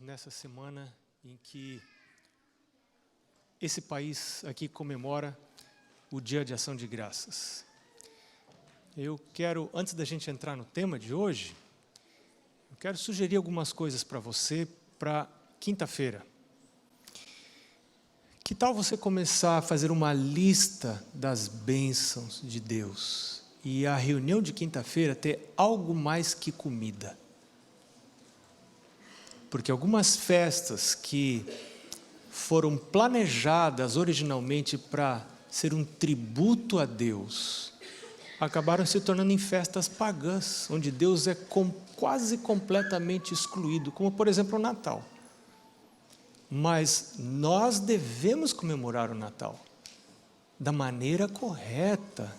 nessa semana em que esse país aqui comemora o Dia de Ação de Graças. Eu quero, antes da gente entrar no tema de hoje, eu quero sugerir algumas coisas para você para quinta-feira. Que tal você começar a fazer uma lista das bênçãos de Deus e a reunião de quinta-feira ter algo mais que comida? Porque algumas festas que foram planejadas originalmente para ser um tributo a Deus, acabaram se tornando em festas pagãs, onde Deus é quase completamente excluído, como por exemplo o Natal. Mas nós devemos comemorar o Natal da maneira correta,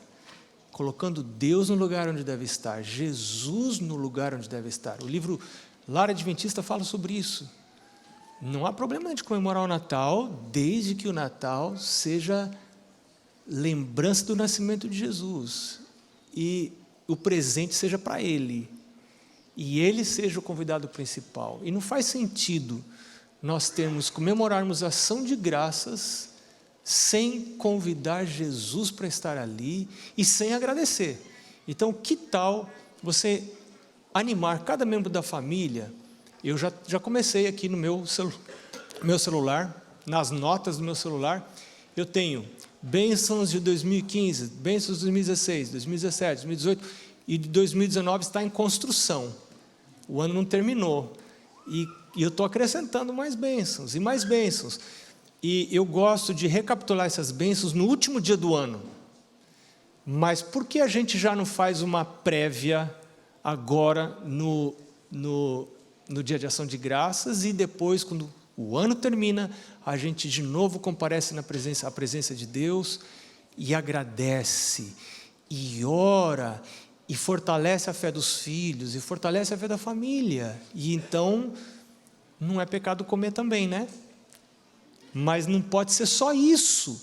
colocando Deus no lugar onde deve estar, Jesus no lugar onde deve estar. O livro Lar Adventista fala sobre isso. Não há problema de comemorar o Natal, desde que o Natal seja lembrança do nascimento de Jesus e o presente seja para Ele, e Ele seja o convidado principal. E não faz sentido nós comemorarmos a ação de graças sem convidar Jesus para estar ali e sem agradecer. Então, que tal você animar cada membro da família? Eu já comecei aqui no meu celular, nas notas do meu celular, eu tenho bênçãos de 2015, bênçãos de 2016, 2017, 2018, e de 2019 está em construção. O ano não terminou. E eu estou acrescentando mais bênçãos e mais bênçãos. E eu gosto de recapitular essas bênçãos no último dia do ano. Mas por que a gente já não faz uma prévia agora no Dia de Ação de Graças, e depois, quando o ano termina, a gente de novo comparece à presença de Deus e agradece, e ora, e fortalece a fé dos filhos, e fortalece a fé da família. E então, não é pecado comer também, né? Mas não pode ser só isso.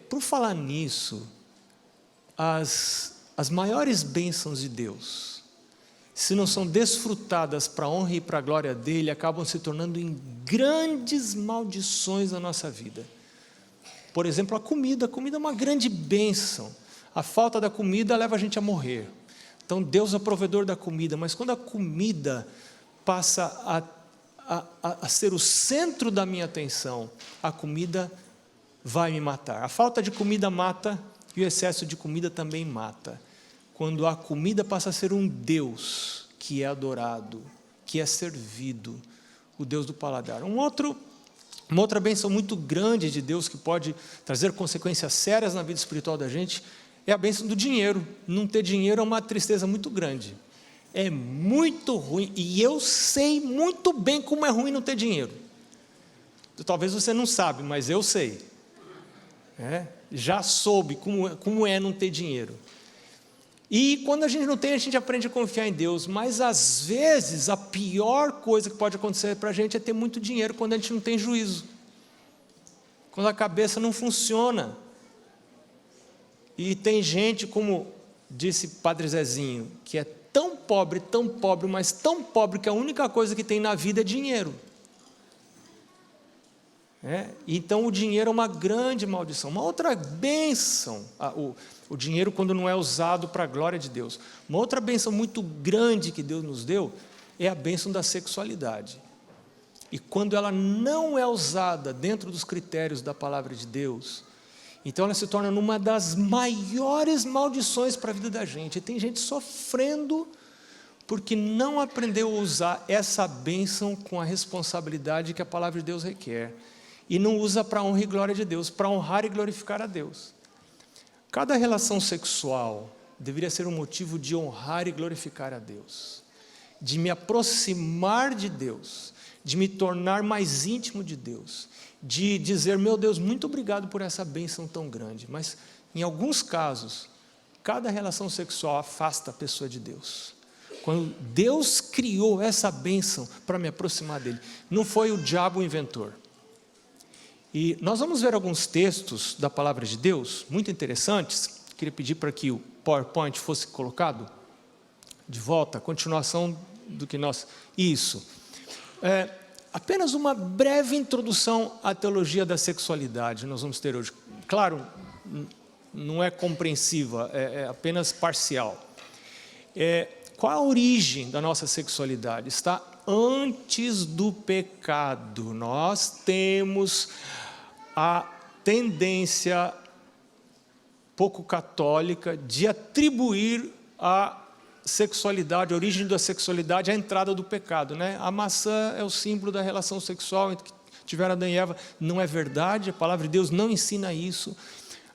Por falar nisso, as maiores bênçãos de Deus, se não são desfrutadas para a honra e para a glória dEle, acabam se tornando em grandes maldições na nossa vida. Por exemplo, a comida é uma grande bênção. A falta da comida leva a gente a morrer. Então Deus é o provedor da comida, mas quando a comida passa a ser o centro da minha atenção, a comida vai me matar. A falta de comida mata, e o excesso de comida também mata. Quando a comida passa a ser um Deus que é adorado, que é servido, o Deus do paladar. Uma outra bênção muito grande de Deus, que pode trazer consequências sérias na vida espiritual da gente, é a bênção do dinheiro. Não ter dinheiro é uma tristeza muito grande. É muito ruim, e eu sei muito bem como é ruim não ter dinheiro. Talvez você não sabe, mas eu sei. Já soube como é não ter dinheiro. E quando a gente não tem, a gente aprende a confiar em Deus, mas às vezes a pior coisa que pode acontecer para a gente é ter muito dinheiro quando a gente não tem juízo, quando a cabeça não funciona. E tem gente, como disse Padre Zezinho, que é tão pobre, mas tão pobre que a única coisa que tem na vida é dinheiro. Então o dinheiro é uma grande maldição. Uma outra bênção, o dinheiro quando não é usado para a glória de Deus. Uma outra bênção muito grande que Deus nos deu é a bênção da sexualidade. E quando ela não é usada dentro dos critérios da palavra de Deus, então ela se torna uma das maiores maldições para a vida da gente. E tem gente sofrendo porque não aprendeu a usar essa bênção com a responsabilidade que a palavra de Deus requer. E não usa para a honra e glória de Deus, para honrar e glorificar a Deus. Cada relação sexual deveria ser um motivo de honrar e glorificar a Deus, de me aproximar de Deus, de me tornar mais íntimo de Deus, de dizer, meu Deus, muito obrigado por essa bênção tão grande. Mas, em alguns casos, cada relação sexual afasta a pessoa de Deus. Quando Deus criou essa bênção para me aproximar dEle, não foi o diabo o inventor. E nós vamos ver alguns textos da palavra de Deus, muito interessantes. Queria pedir para que o PowerPoint fosse colocado de volta, a continuação do que nós... Isso. Apenas uma breve introdução à teologia da sexualidade nós vamos ter hoje. Claro, não é compreensiva, é apenas parcial. Qual a origem da nossa sexualidade? Está antes do pecado. Nós temos a tendência pouco católica de atribuir a sexualidade, a origem da sexualidade, à entrada do pecado, né? A maçã é o símbolo da relação sexual que tiveram Adão e Eva. Não é verdade, a palavra de Deus não ensina isso.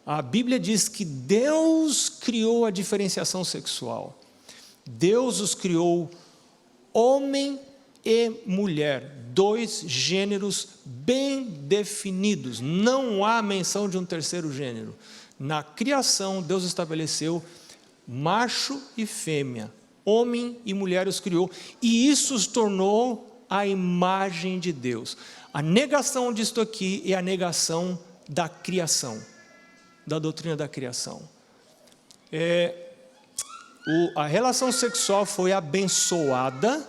A Bíblia diz que Deus criou a diferenciação sexual. Deus os criou homem e mulher, dois gêneros bem definidos. Não há menção de um terceiro gênero. Na criação, Deus estabeleceu macho e fêmea, homem e mulher os criou, e isso os tornou a imagem de Deus. A negação disto aqui é a negação da criação, da doutrina da criação. A relação sexual foi abençoada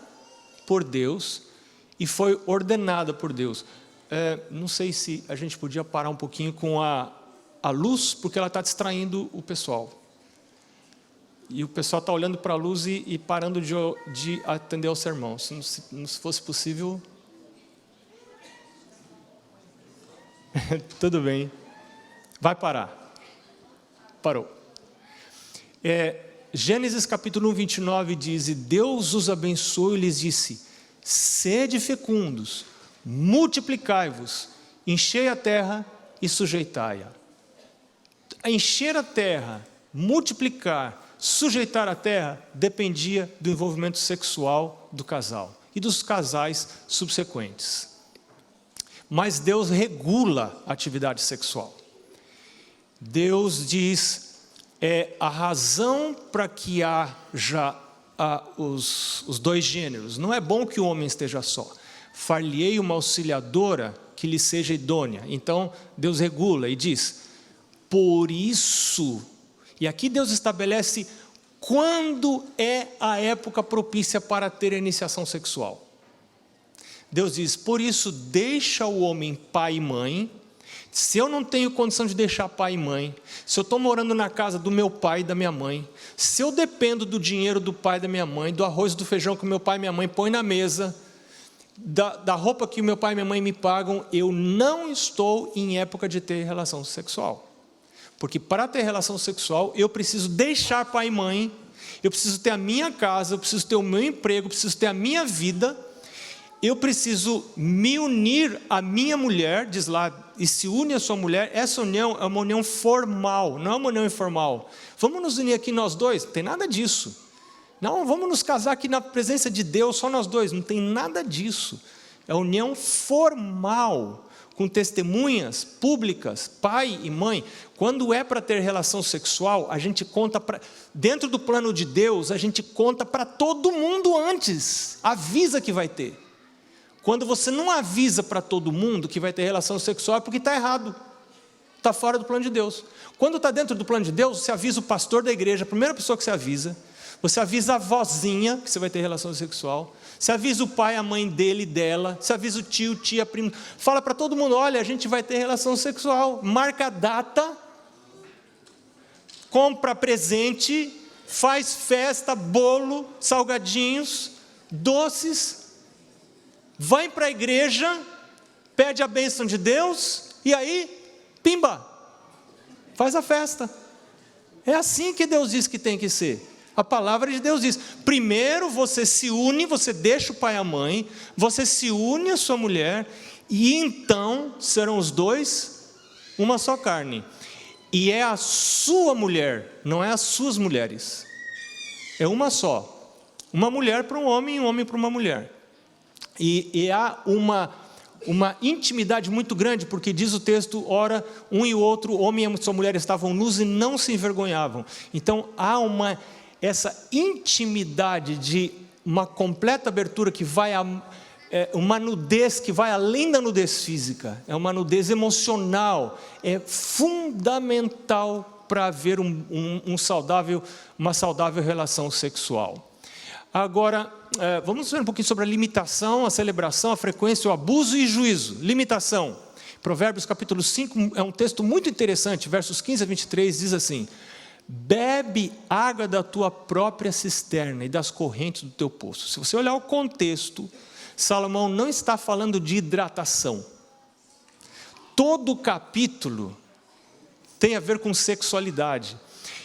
por Deus e foi ordenada por Deus. Não sei se a gente podia parar um pouquinho com a luz, porque ela está distraindo o pessoal. E o pessoal está olhando para a luz e parando de atender ao sermão. Se não fosse possível... Tudo bem. Vai parar. Parou. Gênesis capítulo 1, 29 diz: E Deus os abençoou e lhes disse: Sede fecundos, multiplicai-vos, enchei a terra e sujeitai-a. Encher a terra, multiplicar, sujeitar a terra dependia do envolvimento sexual do casal e dos casais subsequentes. Mas Deus regula a atividade sexual. Deus diz, a razão para que haja os dois gêneros. Não é bom que o homem esteja só. Far-lhe-ei uma auxiliadora que lhe seja idônea. Então Deus regula e diz, por isso... E aqui Deus estabelece quando é a época propícia para ter a iniciação sexual. Deus diz, por isso deixa o homem pai e mãe. Se eu não tenho condição de deixar pai e mãe, se eu estou morando na casa do meu pai e da minha mãe, se eu dependo do dinheiro do pai e da minha mãe, do arroz e do feijão que meu pai e minha mãe põem na mesa, da roupa que meu pai e minha mãe me pagam, eu não estou em época de ter relação sexual. Porque para ter relação sexual, eu preciso deixar pai e mãe, eu preciso ter a minha casa, eu preciso ter o meu emprego, eu preciso ter a minha vida, eu preciso me unir à minha mulher, diz lá, e se une à sua mulher. Essa união é uma união formal, não é uma união informal. Vamos nos unir aqui nós dois? Não tem nada disso. Não, vamos nos casar aqui na presença de Deus, só nós dois. Não tem nada disso. É união formal, com testemunhas públicas, pai e mãe. Quando é para ter relação sexual, a gente conta dentro do plano de Deus, a gente conta para todo mundo antes, avisa que vai ter. Quando você não avisa para todo mundo que vai ter relação sexual, é porque está errado, está fora do plano de Deus. Quando está dentro do plano de Deus, você avisa o pastor da igreja, a primeira pessoa que você avisa a vozinha que você vai ter relação sexual, você avisa o pai, a mãe dele, dela, você avisa o tio, tia, primo, fala para todo mundo, olha, a gente vai ter relação sexual, marca a data, compra presente, faz festa, bolo, salgadinhos, doces, vai para a igreja, pede a bênção de Deus, e aí, pimba, faz a festa. É assim que Deus diz que tem que ser. A palavra de Deus diz, primeiro você se une, você deixa o pai e a mãe, você se une à sua mulher, e então serão os dois uma só carne. E é a sua mulher, não é as suas mulheres. É uma só. Uma mulher para um homem e um homem para uma mulher. E há uma intimidade muito grande, porque diz o texto, ora, um e o outro, o homem e a sua mulher estavam nus e não se envergonhavam. Então há essa intimidade de uma completa abertura que vai uma nudez que vai além da nudez física, é uma nudez emocional, é fundamental para haver uma saudável relação sexual. Agora, vamos ver um pouquinho sobre a limitação, a celebração, a frequência, o abuso e juízo. Limitação. Provérbios capítulo 5 é um texto muito interessante, versos 15 a 23, diz assim: bebe água da tua própria cisterna e das correntes do teu poço. Se você olhar o contexto, Salomão não está falando de hidratação. Todo o capítulo tem a ver com sexualidade.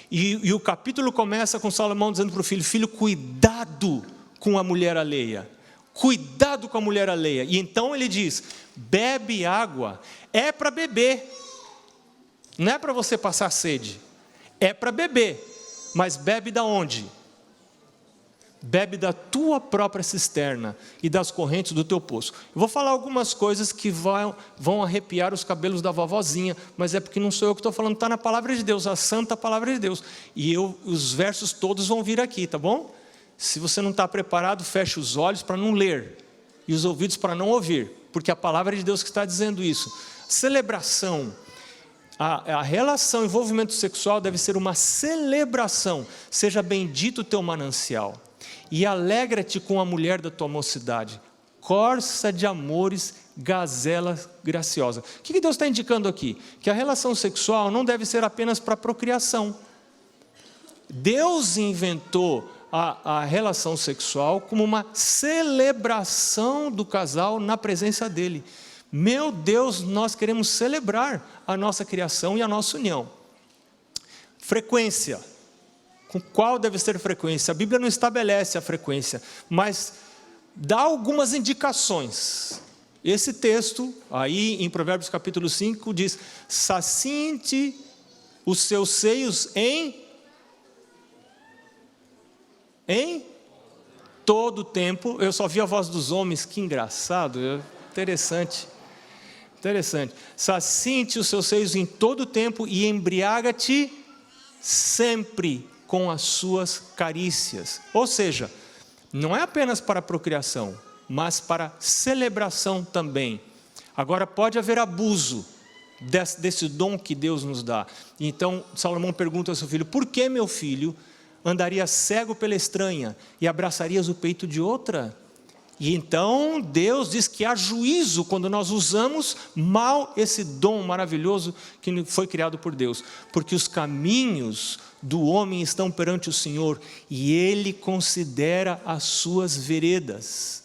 E o capítulo começa com Salomão dizendo para o filho: filho, cuidado com a mulher alheia. Cuidado com a mulher alheia. E então ele diz: bebe água. É para beber. Não é para você passar sede. É para beber. Mas bebe da onde? Bebe da tua própria cisterna e das correntes do teu poço. Eu vou falar algumas coisas que vão arrepiar os cabelos da vovozinha, mas é porque não sou eu que estou falando, está na palavra de Deus, a santa palavra de Deus. E os versos todos vão vir aqui, tá bom? Se você não está preparado, feche os olhos para não ler e os ouvidos para não ouvir, porque a palavra de Deus que está dizendo isso. Celebração. A relação, envolvimento sexual deve ser uma celebração. Seja bendito o teu manancial. E alegra-te com a mulher da tua mocidade, corça de amores, gazela graciosa. O que Deus está indicando aqui? Que a relação sexual não deve ser apenas para procriação. Deus inventou a relação sexual como uma celebração do casal na presença dele. Meu Deus, nós queremos celebrar a nossa criação e a nossa união. Frequência. Com qual deve ser frequência? A Bíblia não estabelece a frequência, mas dá algumas indicações. Esse texto, aí em Provérbios capítulo 5, diz: saciem-te os seus seios em todo o tempo. Eu só vi a voz dos homens, que engraçado, interessante. Saciem-te os seus seios em todo o tempo e embriaga-te sempre com as suas carícias. Ou seja, não é apenas para procriação, mas para celebração também. Agora pode haver abuso desse dom que Deus nos dá. Então Salomão pergunta ao seu filho: por que, meu filho, andaria cego pela estranha e abraçarias o peito de outra? E então Deus diz que há juízo quando nós usamos mal esse dom maravilhoso que foi criado por Deus, porque os caminhos do homem estão perante o Senhor e Ele considera as suas veredas.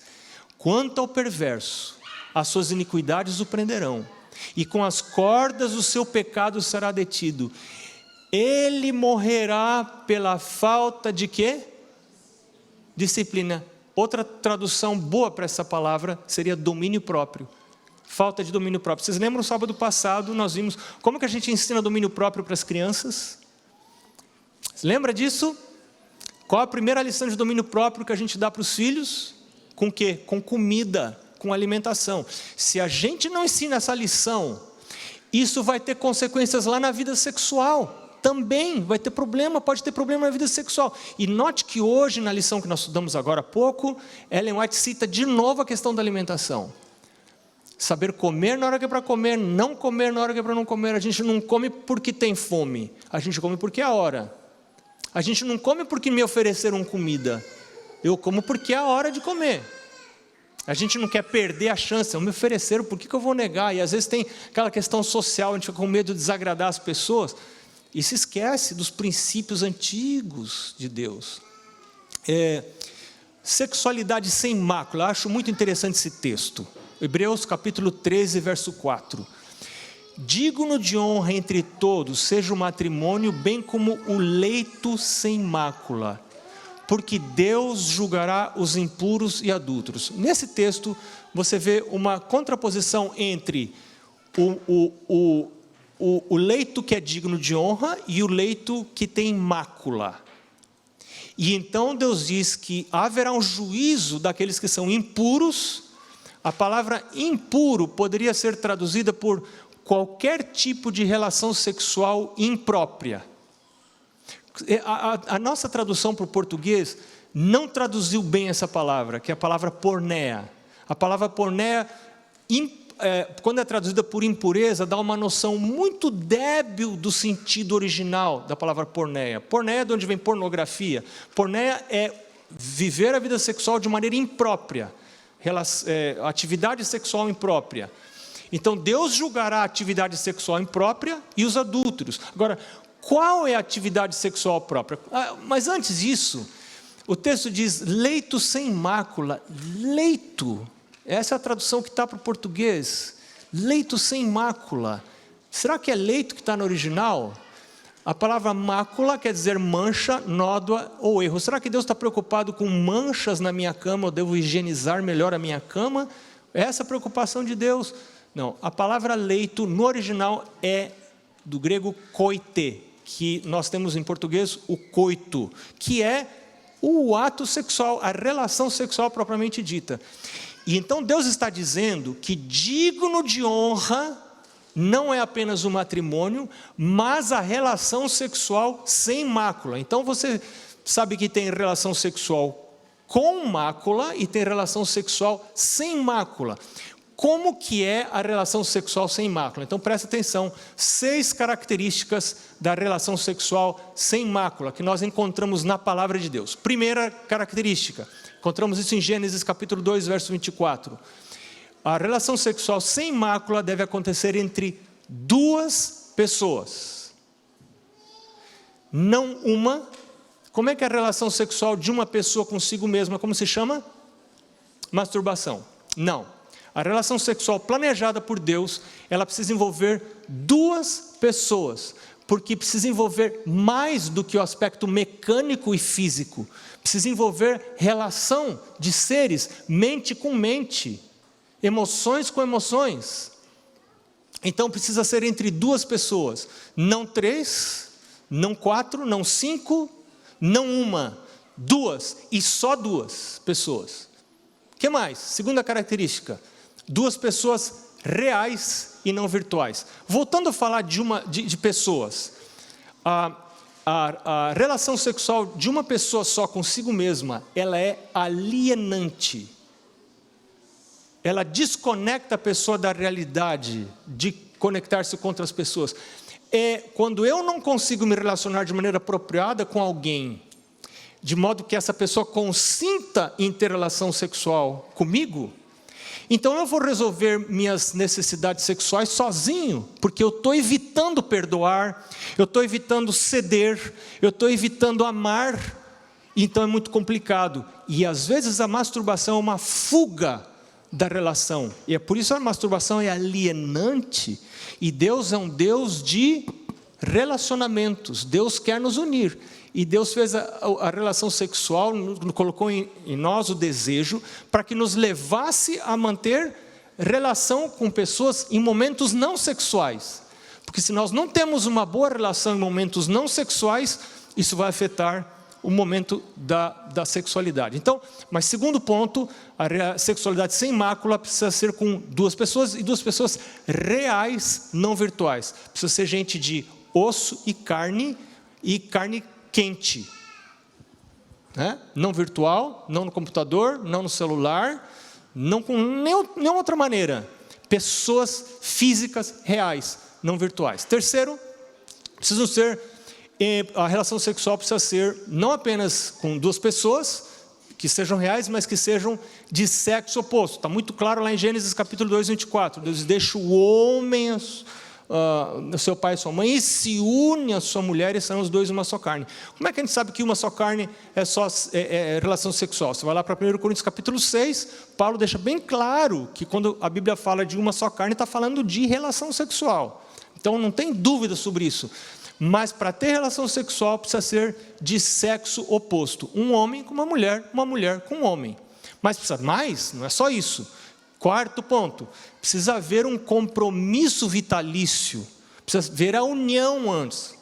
Quanto ao perverso, as suas iniquidades o prenderão, e com as cordas do seu pecado será detido. Ele morrerá pela falta de quê? Disciplina. Outra tradução boa para essa palavra seria domínio próprio. Falta de domínio próprio. Vocês lembram, no sábado passado nós vimos como que a gente ensina domínio próprio para as crianças? Você lembra disso? Qual a primeira lição de domínio próprio que a gente dá para os filhos? Com o quê? Com comida, com alimentação. Se a gente não ensina essa lição, isso vai ter consequências lá na vida sexual. Também vai ter problema, pode ter problema na vida sexual. E note que hoje, na lição que nós estudamos agora há pouco, Ellen White cita de novo a questão da alimentação. Saber comer na hora que é para comer, não comer na hora que é para não comer. A gente não come porque tem fome, a gente come porque é a hora. A gente não come porque me ofereceram comida, eu como porque é a hora de comer. A gente não quer perder a chance, me ofereceram, por que eu vou negar? E às vezes tem aquela questão social, a gente fica com medo de desagradar as pessoas, e se esquece dos princípios antigos de Deus. Sexualidade sem mácula, acho muito interessante esse texto. Hebreus capítulo 13, verso 4. Digno de honra entre todos seja o matrimônio, bem como o leito sem mácula, porque Deus julgará os impuros e adúlteros. Nesse texto você vê uma contraposição entre o leito que é digno de honra e o leito que tem mácula. E então Deus diz que haverá um juízo daqueles que são impuros. A palavra impuro poderia ser traduzida por qualquer tipo de relação sexual imprópria. A nossa tradução para o português não traduziu bem essa palavra, que é a palavra porneia. A palavra porneia, quando é traduzida por impureza, dá uma noção muito débil do sentido original da palavra porneia. Porneia é de onde vem pornografia. Porneia é viver a vida sexual de maneira imprópria, atividade sexual imprópria. Então Deus julgará a atividade sexual imprópria e os adúlteros. Agora, qual é a atividade sexual própria? Mas antes disso, o texto diz leito sem mácula. Leito, essa é a tradução que está para o português. Leito sem mácula. Será que é leito que está no original? A palavra mácula quer dizer mancha, nódoa ou erro. Será que Deus está preocupado com manchas na minha cama? Eu devo higienizar melhor a minha cama? É essa a preocupação de Deus? Não, a palavra leito no original é do grego koite, que nós temos em português o coito, que é o ato sexual, a relação sexual propriamente dita. E então Deus está dizendo que digno de honra não é apenas o matrimônio, mas a relação sexual sem mácula. Então você sabe que tem relação sexual com mácula e tem relação sexual sem mácula. Como que é a relação sexual sem mácula? Então presta atenção, 6 características da relação sexual sem mácula, que nós encontramos na palavra de Deus. Primeira característica, encontramos isso em Gênesis capítulo 2, verso 24. A relação sexual sem mácula deve acontecer entre 2 pessoas. Não uma. Como é que é a relação sexual de uma pessoa consigo mesma? Como se chama? Masturbação. Não. A relação sexual planejada por Deus, ela precisa envolver 2 pessoas, porque precisa envolver mais do que o aspecto mecânico e físico. Precisa envolver relação de seres, mente com mente, emoções com emoções. Então precisa ser entre 2 pessoas, não 3, não 4, não 5, não 1, 2, e só 2 pessoas. O que mais? Segunda característica, 2 pessoas reais e não virtuais. Voltando a falar de pessoas, a relação sexual de uma pessoa só consigo mesma, ela é alienante. Ela desconecta a pessoa da realidade de conectar-se com outras pessoas. Quando eu não consigo me relacionar de maneira apropriada com alguém, de modo que essa pessoa consinta em ter relação sexual comigo, então eu vou resolver minhas necessidades sexuais sozinho, porque eu estou evitando perdoar, eu estou evitando ceder, eu estou evitando amar, então é muito complicado. E às vezes a masturbação é uma fuga da relação, e é por isso a masturbação é alienante, e Deus é um Deus de relacionamentos, Deus quer nos unir, e Deus fez a relação sexual, colocou em nós o desejo, para que nos levasse a manter relação com pessoas em momentos não sexuais, porque se nós não temos uma boa relação em momentos não sexuais, isso vai afetar o momento da sexualidade. Então, mas segundo ponto, a sexualidade sem mácula precisa ser com 2 pessoas, e 2 pessoas reais, não virtuais. Precisa ser gente de osso e carne quente. Né? Não virtual, não no computador, não no celular, não com nenhuma outra maneira. Pessoas físicas reais, não virtuais. Terceiro, precisam ser... A relação sexual precisa ser não apenas com 2 pessoas que sejam reais, mas que sejam de sexo oposto. Está muito claro lá em Gênesis capítulo 2, 24. Deus deixa o homem, seu pai e sua mãe, e se une a sua mulher, e serão os 2 uma só carne. Como é que a gente sabe que uma só carne é só relação sexual? Você vai lá para 1 Coríntios capítulo 6, Paulo deixa bem claro que quando a Bíblia fala de uma só carne, está falando de relação sexual. Então não tem dúvida sobre isso. Mas para ter relação sexual precisa ser de sexo oposto. Um homem com uma mulher com um homem. Mas precisa mais, não é só isso. Quarto ponto, precisa haver um compromisso vitalício. Precisa haver a união antes.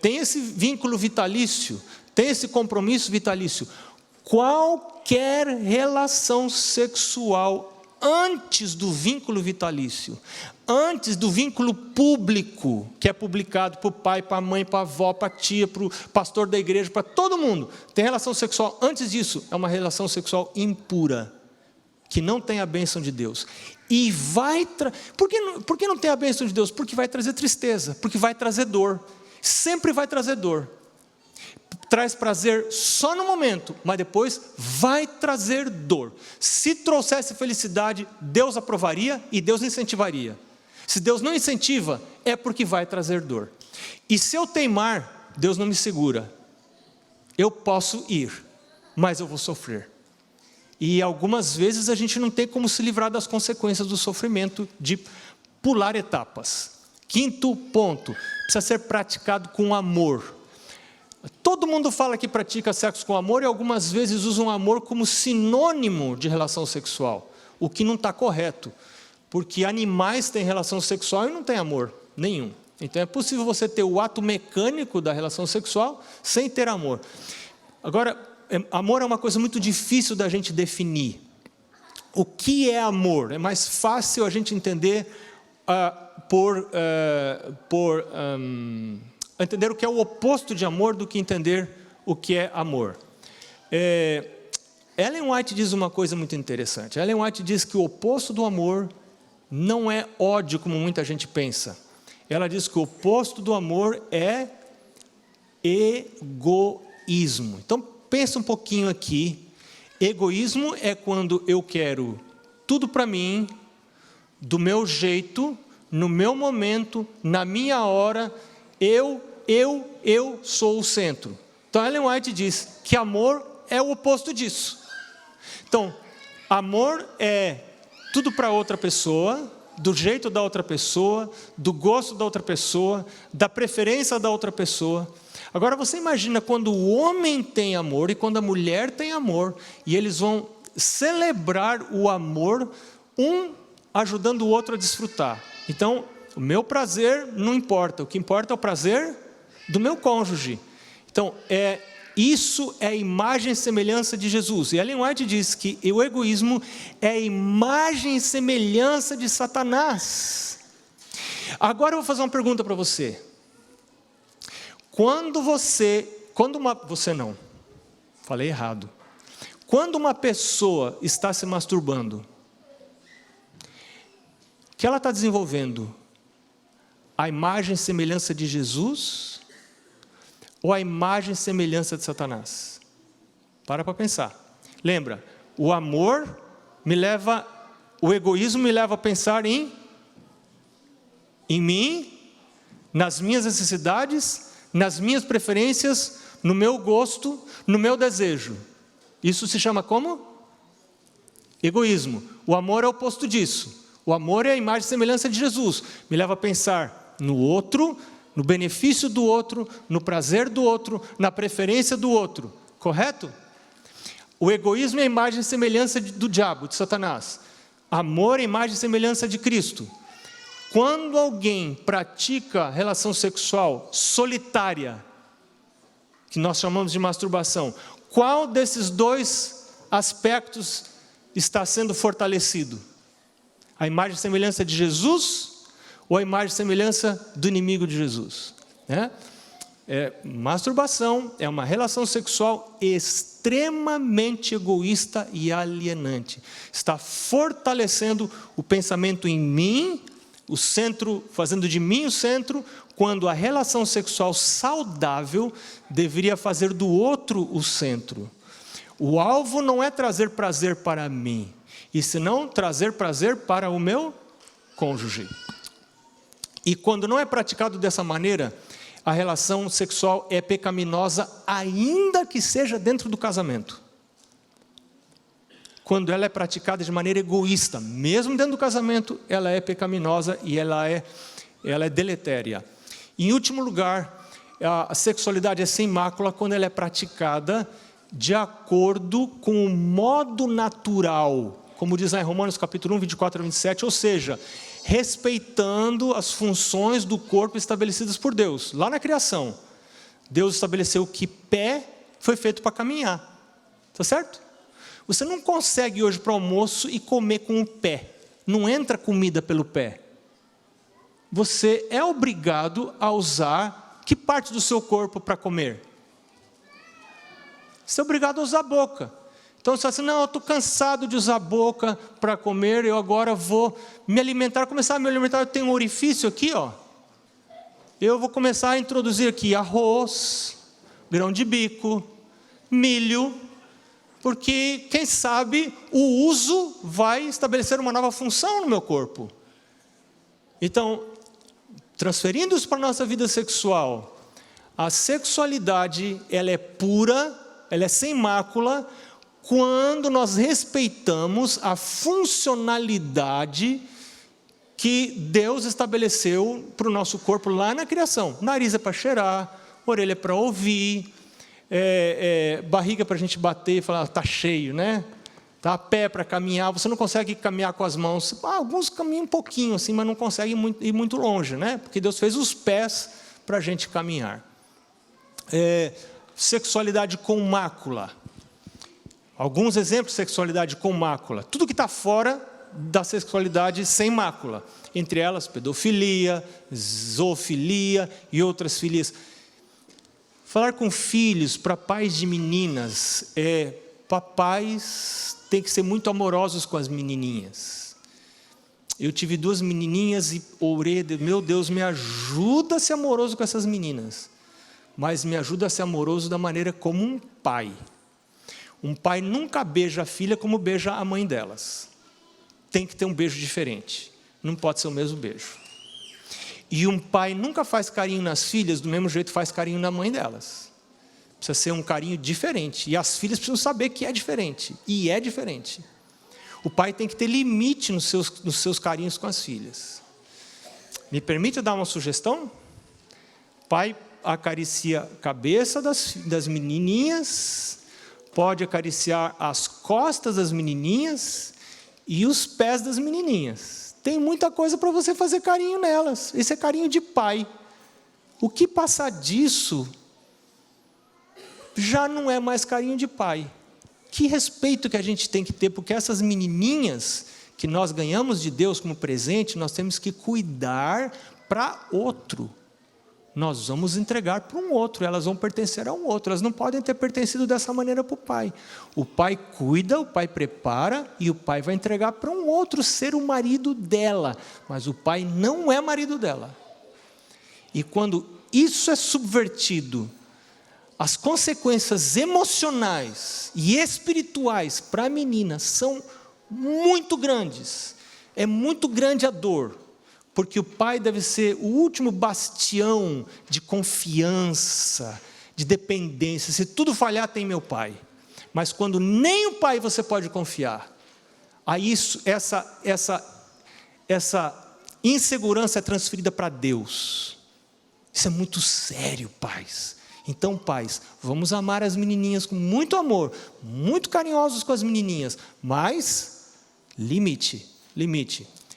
Tem esse vínculo vitalício, tem esse compromisso vitalício. Qualquer relação sexual antes do vínculo vitalício, antes do vínculo público, que é publicado para o pai, para a mãe, para a avó, para a tia, para o pastor da igreja, para todo mundo, tem relação sexual, antes disso, é uma relação sexual impura, que não tem a bênção de Deus, e por que não tem a bênção de Deus? Porque vai trazer tristeza, porque vai trazer dor, sempre vai trazer dor. traz prazer só no momento, mas depois vai trazer dor. Se trouxesse felicidade, Deus aprovaria e Deus incentivaria. Se Deus não incentiva, é porque vai trazer dor. E se eu teimar, Deus não me segura. Eu posso ir, mas eu vou sofrer. E algumas vezes a gente não tem como se livrar das consequências do sofrimento, de pular etapas. Quinto ponto, precisa ser praticado com amor. Todo mundo fala que pratica sexo com amor e algumas vezes usam amor como sinônimo de relação sexual, o que não está correto, porque animais têm relação sexual e não têm amor nenhum. Então é possível você ter o ato mecânico da relação sexual sem ter amor. Agora, amor é uma coisa muito difícil da gente definir. O que é amor? É mais fácil a gente entender entender o que é o oposto de amor do que entender o que é amor. Ellen White diz uma coisa muito interessante. Ellen White diz que o oposto do amor não é ódio, como muita gente pensa. Ela diz que o oposto do amor é egoísmo. Então, pensa um pouquinho aqui. Egoísmo é quando eu quero tudo para mim, do meu jeito, no meu momento, na minha hora. Eu sou o centro. Então, Ellen White diz que amor é o oposto disso. Então, amor é tudo para outra pessoa, do jeito da outra pessoa, do gosto da outra pessoa, da preferência da outra pessoa. Agora, você imagina quando o homem tem amor e quando a mulher tem amor, e eles vão celebrar o amor, um ajudando o outro a desfrutar. Então, o meu prazer não importa, o que importa é o prazer do meu cônjuge. Então, isso é a imagem e semelhança de Jesus. E Ellen White diz que o egoísmo é a imagem e semelhança de Satanás. Agora eu vou fazer uma pergunta para você. Quando uma pessoa está se masturbando, que ela está desenvolvendo a imagem e semelhança de Jesus ou a imagem e semelhança de Satanás? Para pensar. Lembra, o egoísmo me leva a pensar em mim, nas minhas necessidades, nas minhas preferências, no meu gosto, no meu desejo. Isso se chama como? Egoísmo. O amor é o oposto disso. O amor é a imagem e semelhança de Jesus. Me leva a pensar no outro, no benefício do outro, no prazer do outro, na preferência do outro. Correto? O egoísmo é a imagem e semelhança do diabo, de Satanás. Amor é a imagem e semelhança de Cristo. Quando alguém pratica relação sexual solitária, que nós chamamos de masturbação, qual desses dois aspectos está sendo fortalecido? A imagem e semelhança de Jesus ou a imagem e semelhança do inimigo de Jesus? Masturbação é uma relação sexual extremamente egoísta e alienante. Está fortalecendo o pensamento em mim, o centro, fazendo de mim o centro, quando a relação sexual saudável deveria fazer do outro o centro. O alvo não é trazer prazer para mim, e senão trazer prazer para o meu cônjuge. E quando não é praticado dessa maneira, a relação sexual é pecaminosa, ainda que seja dentro do casamento. Quando ela é praticada de maneira egoísta, mesmo dentro do casamento, ela é pecaminosa e ela é deletéria. Em último lugar, a sexualidade é sem mácula quando ela é praticada de acordo com o modo natural, como diz lá em Romanos capítulo 1, 24 a 27, ou seja, respeitando as funções do corpo estabelecidas por Deus. Lá na criação, Deus estabeleceu que pé foi feito para caminhar. Está certo? Você não consegue hoje para o almoço e comer com o pé. Não entra comida pelo pé. Você é obrigado a usar que parte do seu corpo para comer? Você é obrigado a usar a boca. Então você fala assim, não, eu estou cansado de usar a boca para comer, eu agora vou me alimentar, começar a me alimentar, eu tenho um orifício aqui, ó. Eu vou começar a introduzir aqui arroz, grão de bico, milho, porque, quem sabe, o uso vai estabelecer uma nova função no meu corpo. Então, transferindo isso para a nossa vida sexual, a sexualidade, ela é pura, ela é sem mácula, quando nós respeitamos a funcionalidade que Deus estabeleceu para o nosso corpo lá na criação. Nariz é para cheirar, orelha é para ouvir, barriga para a gente bater e falar, está cheio, né? Tá, pé para caminhar, você não consegue caminhar com as mãos. Alguns caminham um pouquinho assim, mas não conseguem ir muito longe, né? Porque Deus fez os pés para a gente caminhar. Sexualidade com mácula. Alguns exemplos de sexualidade com mácula. Tudo que está fora da sexualidade sem mácula. Entre elas, pedofilia, zoofilia e outras filias. Falar com filhos, para pais de meninas, papais têm que ser muito amorosos com as menininhas. Eu tive 2 menininhas e orei, meu Deus, me ajuda a ser amoroso com essas meninas. Mas me ajuda a ser amoroso da maneira como um pai. Um pai nunca beija a filha como beija a mãe delas. Tem que ter um beijo diferente. Não pode ser o mesmo beijo. E um pai nunca faz carinho nas filhas do mesmo jeito que faz carinho na mãe delas. Precisa ser um carinho diferente. E as filhas precisam saber que é diferente. E é diferente. O pai tem que ter limite nos seus carinhos com as filhas. Me permite dar uma sugestão? Pai acaricia a cabeça das menininhas, pode acariciar as costas das menininhas e os pés das menininhas. Tem muita coisa para você fazer carinho nelas. Esse é carinho de pai. O que passar disso já não é mais carinho de pai. Que respeito que a gente tem que ter, porque essas menininhas que nós ganhamos de Deus como presente, nós temos que cuidar para outro. Nós vamos entregar para um outro, elas vão pertencer a um outro, elas não podem ter pertencido dessa maneira para o pai. O pai cuida, o pai prepara e o pai vai entregar para um outro ser o marido dela, mas o pai não é marido dela. E quando isso é subvertido, as consequências emocionais e espirituais para a menina são muito grandes. É muito grande a dor, porque o pai deve ser o último bastião de confiança, de dependência. Se tudo falhar, tem meu pai. Mas quando nem o pai você pode confiar, aí essa insegurança é transferida para Deus. Isso é muito sério, pais. Então, pais, vamos amar as menininhas com muito amor, muito carinhosos com as menininhas, mas limite.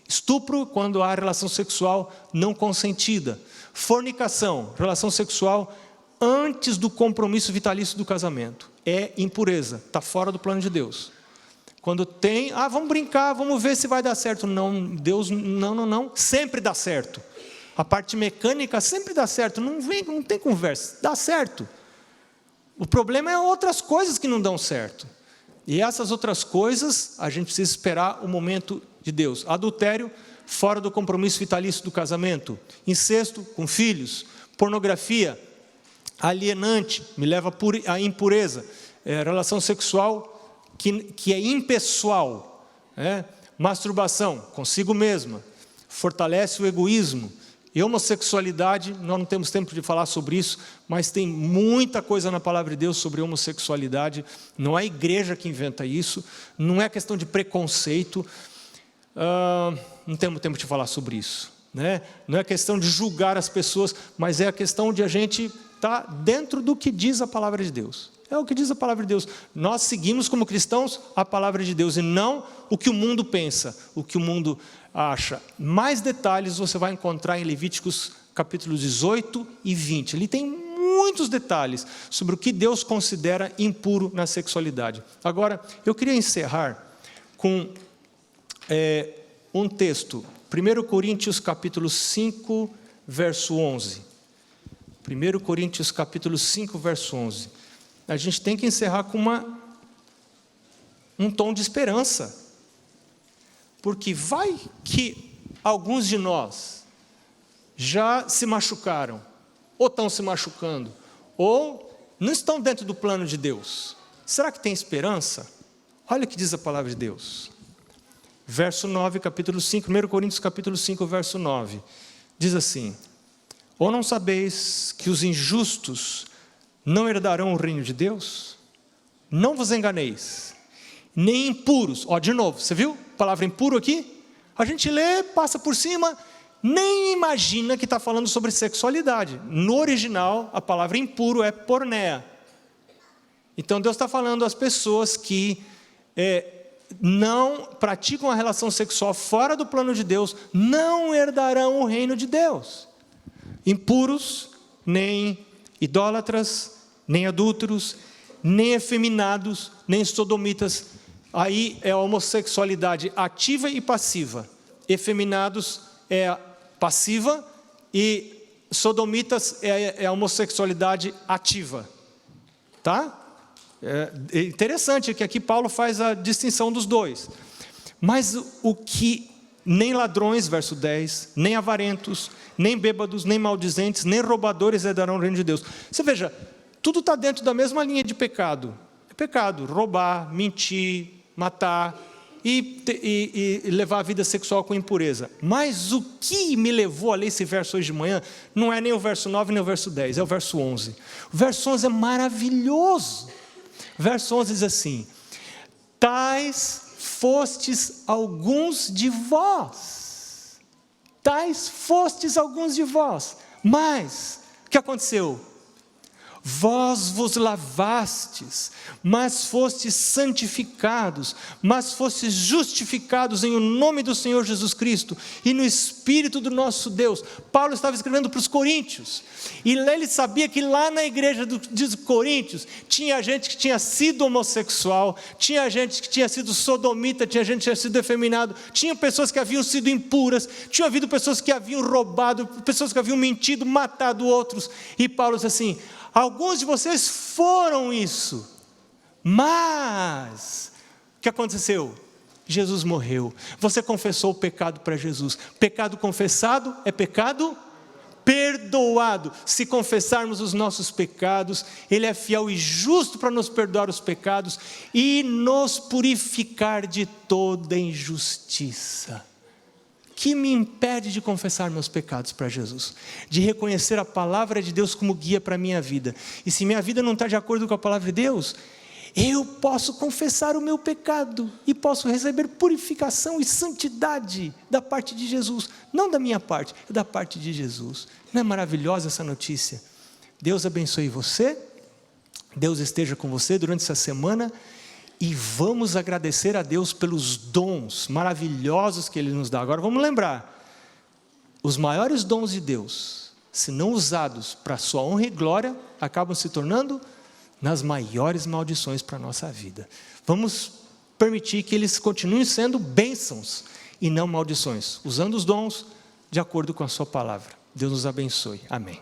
Estupro quando há relação sexual não consentida. Fornicação, relação sexual antes do compromisso vitalício do casamento. É impureza, está fora do plano de Deus. Quando tem, vamos brincar, vamos ver se vai dar certo. Não, Deus, não, sempre dá certo. A parte mecânica sempre dá certo, não tem conversa, dá certo. O problema é outras coisas que não dão certo. E essas outras coisas, a gente precisa esperar o momento de Deus. Adultério, fora do compromisso vitalício do casamento. Incesto com filhos. Pornografia, alienante, me leva à impureza. Relação sexual que é impessoal. Masturbação, consigo mesma. Fortalece o egoísmo. E homossexualidade, nós não temos tempo de falar sobre isso, mas tem muita coisa na palavra de Deus sobre homossexualidade. Não é a igreja que inventa isso, não é questão de preconceito. Não temos tempo de falar sobre isso. Não é questão de julgar as pessoas, mas é a questão de a gente estar dentro do que diz a palavra de Deus. É o que diz a palavra de Deus. Nós seguimos como cristãos a palavra de Deus e não o que o mundo pensa, o que o mundo acha. Mais detalhes você vai encontrar em Levíticos capítulos 18 e 20. Ali tem muitos detalhes sobre o que Deus considera impuro na sexualidade. Agora, eu queria encerrar com um texto. 1 Coríntios capítulo 5, verso 11. 1 Coríntios capítulo 5, verso 11. A gente tem que encerrar com um tom de esperança. Porque vai que alguns de nós já se machucaram, ou estão se machucando, ou não estão dentro do plano de Deus. Será que tem esperança? Olha o que diz a palavra de Deus. Verso 9, capítulo 5, 1 Coríntios capítulo 5, verso 9. Diz assim: ou não sabeis que os injustos não herdarão o reino de Deus? Não vos enganeis, nem impuros. Ó, de novo, você viu a palavra impuro aqui? A gente lê, passa por cima, nem imagina que está falando sobre sexualidade. No original, a palavra impuro é porneia. Então Deus está falando às pessoas que não praticam a relação sexual fora do plano de Deus, não herdarão o reino de Deus. Impuros, nem idólatras, nem adúlteros, nem efeminados, nem sodomitas. Aí é a homossexualidade ativa e passiva. Efeminados é passiva e sodomitas é a homossexualidade ativa. Tá? É interessante que aqui Paulo faz a distinção dos dois. Mas o que nem ladrões, verso 10, nem avarentos, nem bêbados, nem maldizentes, nem roubadores herdarão o reino de Deus. Você veja, tudo está dentro da mesma linha de pecado. É pecado, roubar, mentir, matar e levar a vida sexual com impureza. Mas o que me levou a ler esse verso hoje de manhã, não é nem o verso 9, nem o verso 10, é o verso 11. O verso 11 é maravilhoso. O verso 11 diz assim: tais fostes alguns de vós. Tais fostes alguns de vós. Mas, o que aconteceu? Vós vos lavastes, mas fostes santificados, mas fostes justificados em o nome do Senhor Jesus Cristo e no Espírito do nosso Deus. Paulo estava escrevendo para os coríntios, e ele sabia que lá na igreja dos coríntios, tinha gente que tinha sido homossexual, tinha gente que tinha sido sodomita, tinha gente que tinha sido efeminado, tinha pessoas que haviam sido impuras, tinha havido pessoas que haviam roubado, pessoas que haviam mentido, matado outros, e Paulo disse assim: alguns de vocês foram isso, mas o que aconteceu? Jesus morreu, você confessou o pecado para Jesus. Pecado confessado é pecado perdoado. Se confessarmos os nossos pecados, Ele é fiel e justo para nos perdoar os pecados e nos purificar de toda injustiça. Que me impede de confessar meus pecados para Jesus, de reconhecer a palavra de Deus como guia para a minha vida. E se minha vida não está de acordo com a palavra de Deus, eu posso confessar o meu pecado e posso receber purificação e santidade da parte de Jesus, não da minha parte, é da parte de Jesus. Não é maravilhosa essa notícia? Deus abençoe você, Deus esteja com você durante essa semana. E vamos agradecer a Deus pelos dons maravilhosos que Ele nos dá. Agora vamos lembrar, os maiores dons de Deus, se não usados para a sua honra e glória, acabam se tornando nas maiores maldições para a nossa vida. Vamos permitir que eles continuem sendo bênçãos e não maldições, usando os dons de acordo com a sua palavra. Deus nos abençoe. Amém.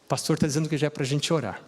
O pastor está dizendo que já é para a gente orar.